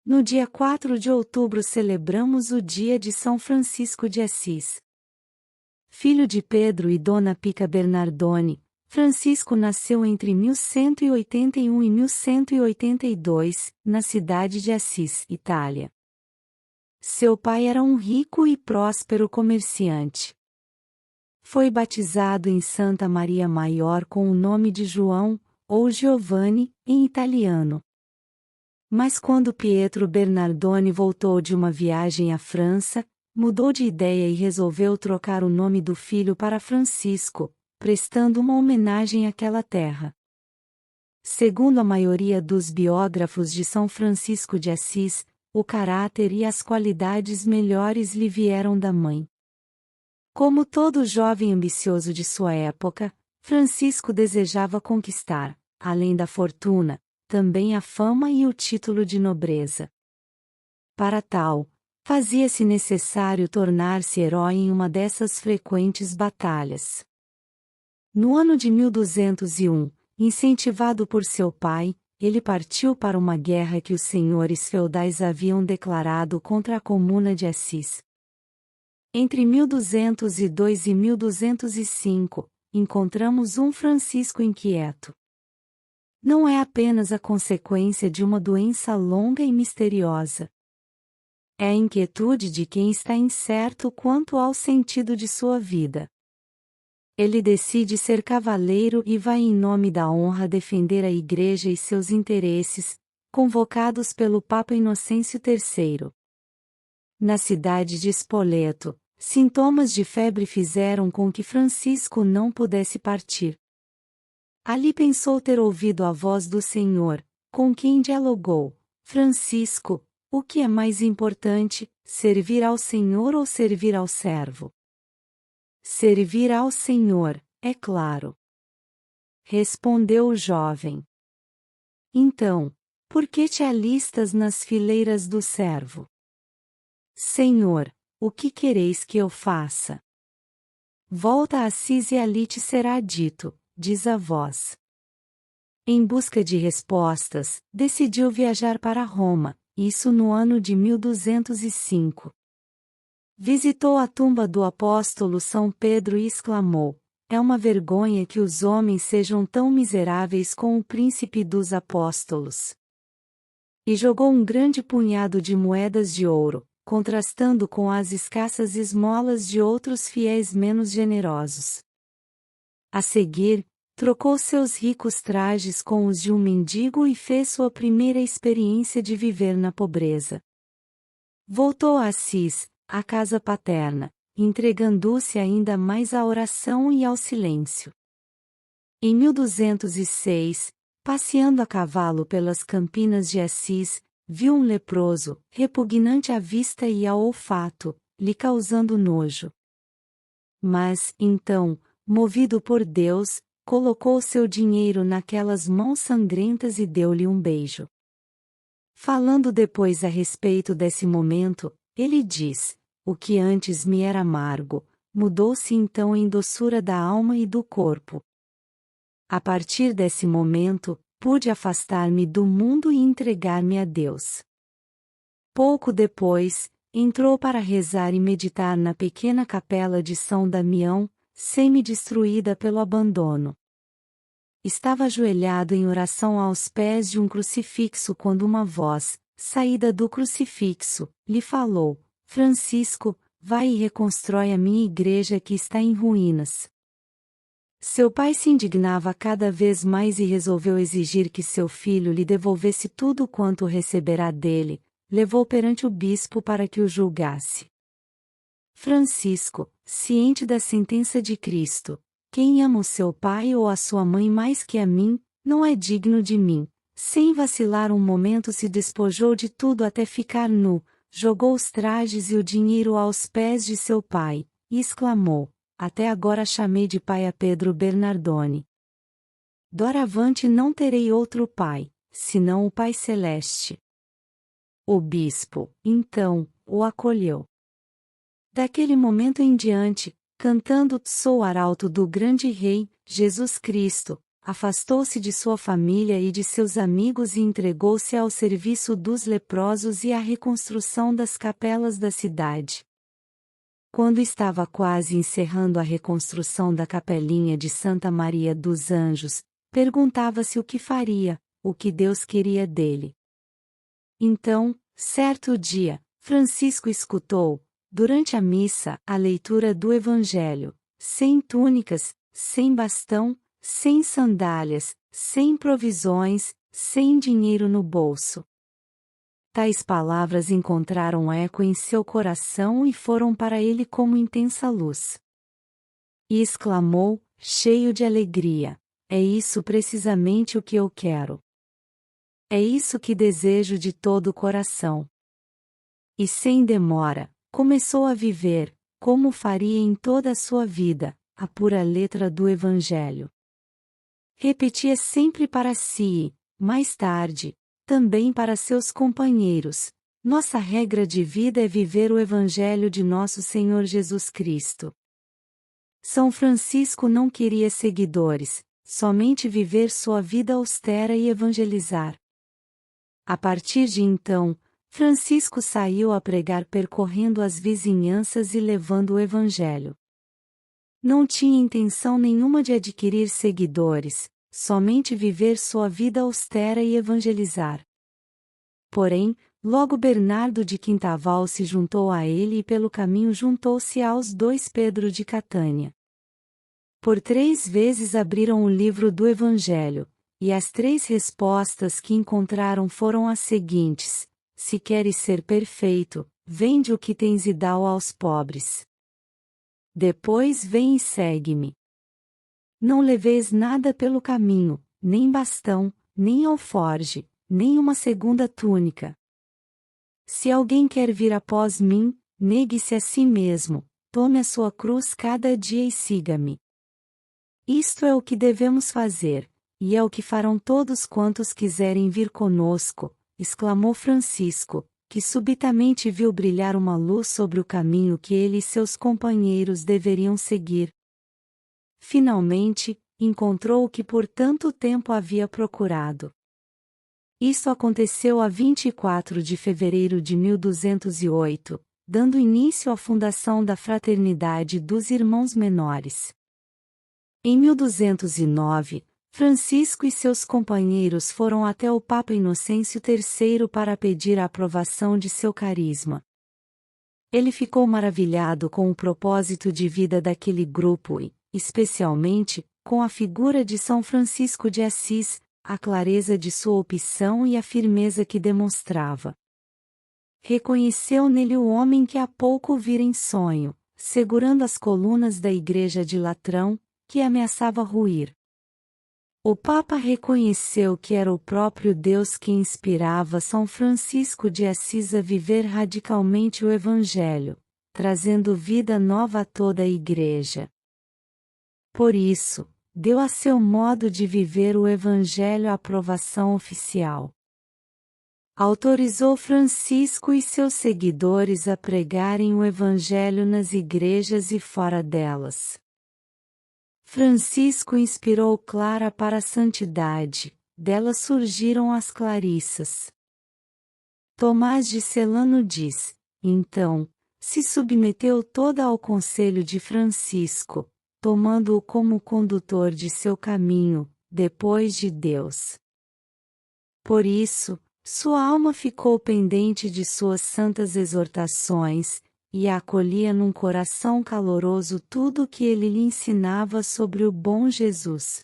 No dia 4 de outubro celebramos o dia de São Francisco de Assis. Filho de Pedro e Dona Pica Bernardoni, Francisco nasceu entre 1181 e 1182, na cidade de Assis, Itália. Seu pai era um rico e próspero comerciante. Foi batizado em Santa Maria Maior com o nome de João, ou Giovanni, em italiano. Mas quando Pietro Bernardoni voltou de uma viagem à França, mudou de ideia e resolveu trocar o nome do filho para Francisco, prestando uma homenagem àquela terra. Segundo a maioria dos biógrafos de São Francisco de Assis, o caráter e as qualidades melhores lhe vieram da mãe. Como todo jovem ambicioso de sua época, Francisco desejava conquistar, além da fortuna, também a fama e o título de nobreza. Para tal, fazia-se necessário tornar-se herói em uma dessas frequentes batalhas. No ano de 1201, incentivado por seu pai, ele partiu para uma guerra que os senhores feudais haviam declarado contra a Comuna de Assis. Entre 1202 e 1205, encontramos um Francisco inquieto. Não é apenas a consequência de uma doença longa e misteriosa. É a inquietude de quem está incerto quanto ao sentido de sua vida. Ele decide ser cavaleiro e vai em nome da honra defender a Igreja e seus interesses, convocados pelo Papa Inocêncio III. Na cidade de Spoleto, sintomas de febre fizeram com que Francisco não pudesse partir. Ali pensou ter ouvido a voz do Senhor, com quem dialogou: Francisco, o que é mais importante, servir ao Senhor ou servir ao servo? Servir ao Senhor, é claro. Respondeu o jovem. Então, por que te alistas nas fileiras do servo? Senhor, o que quereis que eu faça? Volta a Assis e ali te será dito, diz a voz. Em busca de respostas, decidiu viajar para Roma, isso no ano de 1205. Visitou a tumba do apóstolo São Pedro e exclamou: é uma vergonha que os homens sejam tão miseráveis com o príncipe dos apóstolos. E jogou um grande punhado de moedas de ouro, contrastando com as escassas esmolas de outros fiéis menos generosos. A seguir, trocou seus ricos trajes com os de um mendigo e fez sua primeira experiência de viver na pobreza. Voltou a Assis, à casa paterna, entregando-se ainda mais à oração e ao silêncio. Em 1206, passeando a cavalo pelas campinas de Assis, viu um leproso, repugnante à vista e ao olfato, lhe causando nojo. Mas, então, movido por Deus, colocou seu dinheiro naquelas mãos sangrentas e deu-lhe um beijo. Falando depois a respeito desse momento, ele diz: o que antes me era amargo, mudou-se então em doçura da alma e do corpo. A partir desse momento, pude afastar-me do mundo e entregar-me a Deus. Pouco depois, entrou para rezar e meditar na pequena capela de São Damião, semi-destruída pelo abandono. Estava ajoelhado em oração aos pés de um crucifixo quando uma voz, saída do crucifixo, lhe falou: Francisco, vai e reconstrói a minha igreja que está em ruínas. Seu pai se indignava cada vez mais e resolveu exigir que seu filho lhe devolvesse tudo quanto receberá dele, levou perante o bispo para que o julgasse. Francisco, ciente da sentença de Cristo: quem ama o seu pai ou a sua mãe mais que a mim, não é digno de mim, sem vacilar um momento se despojou de tudo até ficar nu, jogou os trajes e o dinheiro aos pés de seu pai, e exclamou: até agora chamei de pai a Pedro Bernardoni. Doravante não terei outro pai, senão o Pai Celeste. O bispo, então, o acolheu. Daquele momento em diante, cantando Sou arauto do grande Rei, Jesus Cristo, afastou-se de sua família e de seus amigos e entregou-se ao serviço dos leprosos e à reconstrução das capelas da cidade. Quando estava quase encerrando a reconstrução da capelinha de Santa Maria dos Anjos, perguntava-se o que faria, o que Deus queria dele. Então, certo dia, Francisco escutou, durante a missa, a leitura do Evangelho, sem túnicas, sem bastão, sem sandálias, sem provisões, sem dinheiro no bolso. Tais palavras encontraram eco em seu coração e foram para ele como intensa luz. E exclamou, cheio de alegria: é isso precisamente o que eu quero. É isso que desejo de todo o coração. E sem demora, começou a viver, como faria em toda a sua vida, a pura letra do Evangelho. Repetia sempre para si, mais tarde, também para seus companheiros: nossa regra de vida é viver o Evangelho de nosso Senhor Jesus Cristo. São Francisco não queria seguidores, somente viver sua vida austera e evangelizar. A partir de então, Francisco saiu a pregar percorrendo as vizinhanças e levando o Evangelho. Não tinha intenção nenhuma de adquirir seguidores, somente viver sua vida austera e evangelizar. Porém, logo Bernardo de Quintaval se juntou a ele e pelo caminho juntou-se aos dois Pedro de Catânia. Por 3 vezes abriram o livro do Evangelho, e as 3 respostas que encontraram foram as seguintes: se queres ser perfeito, vende o que tens e dá-o aos pobres. Depois vem e segue-me. Não leveis nada pelo caminho, nem bastão, nem alforge, nem uma segunda túnica. Se alguém quer vir após mim, negue-se a si mesmo, tome a sua cruz cada dia e siga-me. Isto é o que devemos fazer, e é o que farão todos quantos quiserem vir conosco, exclamou Francisco, que subitamente viu brilhar uma luz sobre o caminho que ele e seus companheiros deveriam seguir. Finalmente, encontrou o que por tanto tempo havia procurado. Isso aconteceu a 24 de fevereiro de 1208, dando início à fundação da Fraternidade dos Irmãos Menores. Em 1209, Francisco e seus companheiros foram até o Papa Inocêncio III para pedir a aprovação de seu carisma. Ele ficou maravilhado com o propósito de vida daquele grupo e, especialmente, com a figura de São Francisco de Assis, a clareza de sua opção e a firmeza que demonstrava. Reconheceu nele o homem que há pouco vira em sonho, segurando as colunas da igreja de Latrão, que ameaçava ruir. O Papa reconheceu que era o próprio Deus que inspirava São Francisco de Assis a viver radicalmente o Evangelho, trazendo vida nova a toda a Igreja. Por isso, deu a seu modo de viver o Evangelho a aprovação oficial. Autorizou Francisco e seus seguidores a pregarem o Evangelho nas igrejas e fora delas. Francisco inspirou Clara para a santidade, dela surgiram as Clarissas. Tomás de Celano diz: então, se submeteu toda ao conselho de Francisco, tomando-o como condutor de seu caminho, depois de Deus. Por isso, sua alma ficou pendente de suas santas exortações, e acolhia num coração caloroso tudo o que ele lhe ensinava sobre o bom Jesus.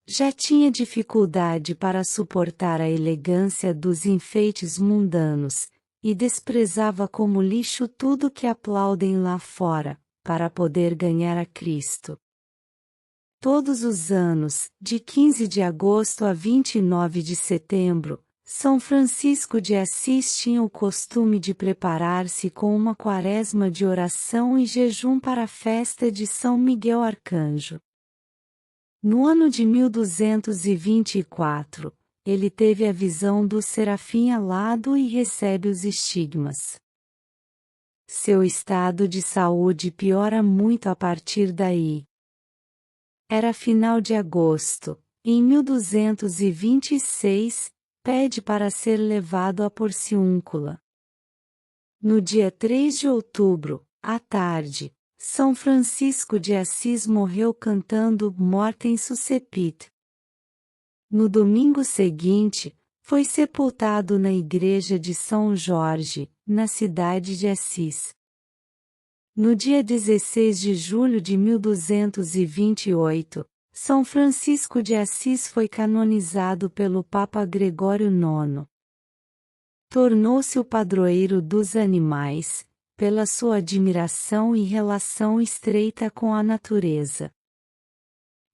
Já tinha dificuldade para suportar a elegância dos enfeites mundanos, e desprezava como lixo tudo que aplaudem lá fora, para poder ganhar a Cristo. Todos os anos, de 15 de agosto a 29 de setembro, São Francisco de Assis tinha o costume de preparar-se com uma quaresma de oração e jejum para a festa de São Miguel Arcanjo. No ano de 1224, ele teve a visão do serafim alado e recebe os estigmas. Seu estado de saúde piora muito a partir daí. Era final de agosto. Em 1226, pede para ser levado à Porciúncula. No dia 3 de outubro, à tarde, São Francisco de Assis morreu cantando Mortem Suscepit. No domingo seguinte, foi sepultado na igreja de São Jorge, na cidade de Assis. No dia 16 de julho de 1228, São Francisco de Assis foi canonizado pelo Papa Gregório IX. Tornou-se o padroeiro dos animais, pela sua admiração e relação estreita com a natureza.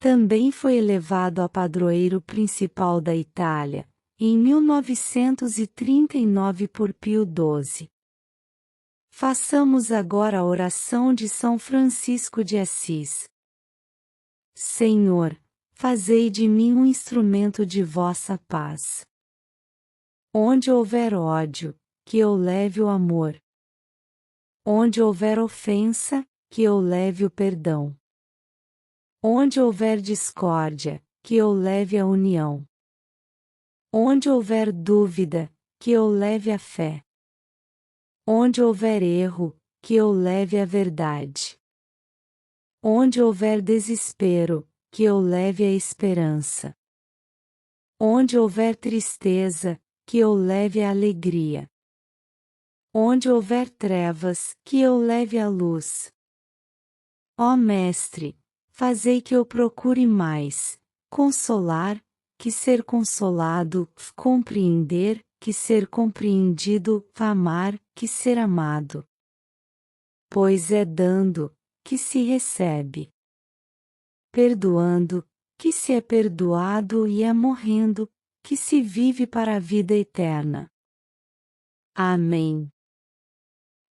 Também foi elevado a padroeiro principal da Itália, em 1939 por Pio XII. Façamos agora a oração de São Francisco de Assis. Senhor, fazei de mim um instrumento de vossa paz. Onde houver ódio, que eu leve o amor. Onde houver ofensa, que eu leve o perdão. Onde houver discórdia, que eu leve a união. Onde houver dúvida, que eu leve a fé. Onde houver erro, que eu leve a verdade. Onde houver desespero, que eu leve a esperança. Onde houver tristeza, que eu leve a alegria. Onde houver trevas, que eu leve a luz. Ó Mestre, fazei que eu procure mais consolar, que ser consolado, compreender, que ser compreendido, amar, que ser amado. Pois é dando, que se recebe. Perdoando, que se é perdoado e é morrendo, que se vive para a vida eterna. Amém.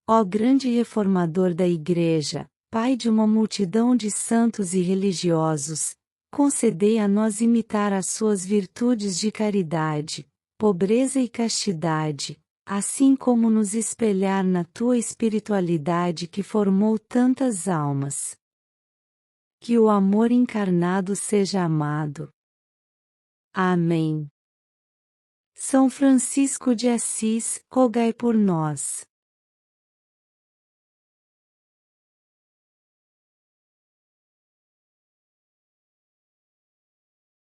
Ó grande reformador da Igreja, Pai de uma multidão de santos e religiosos, concedei a nós imitar as suas virtudes de caridade, pobreza e castidade, assim como nos espelhar na tua espiritualidade que formou tantas almas. Que o amor encarnado seja amado. Amém. São Francisco de Assis, rogai por nós.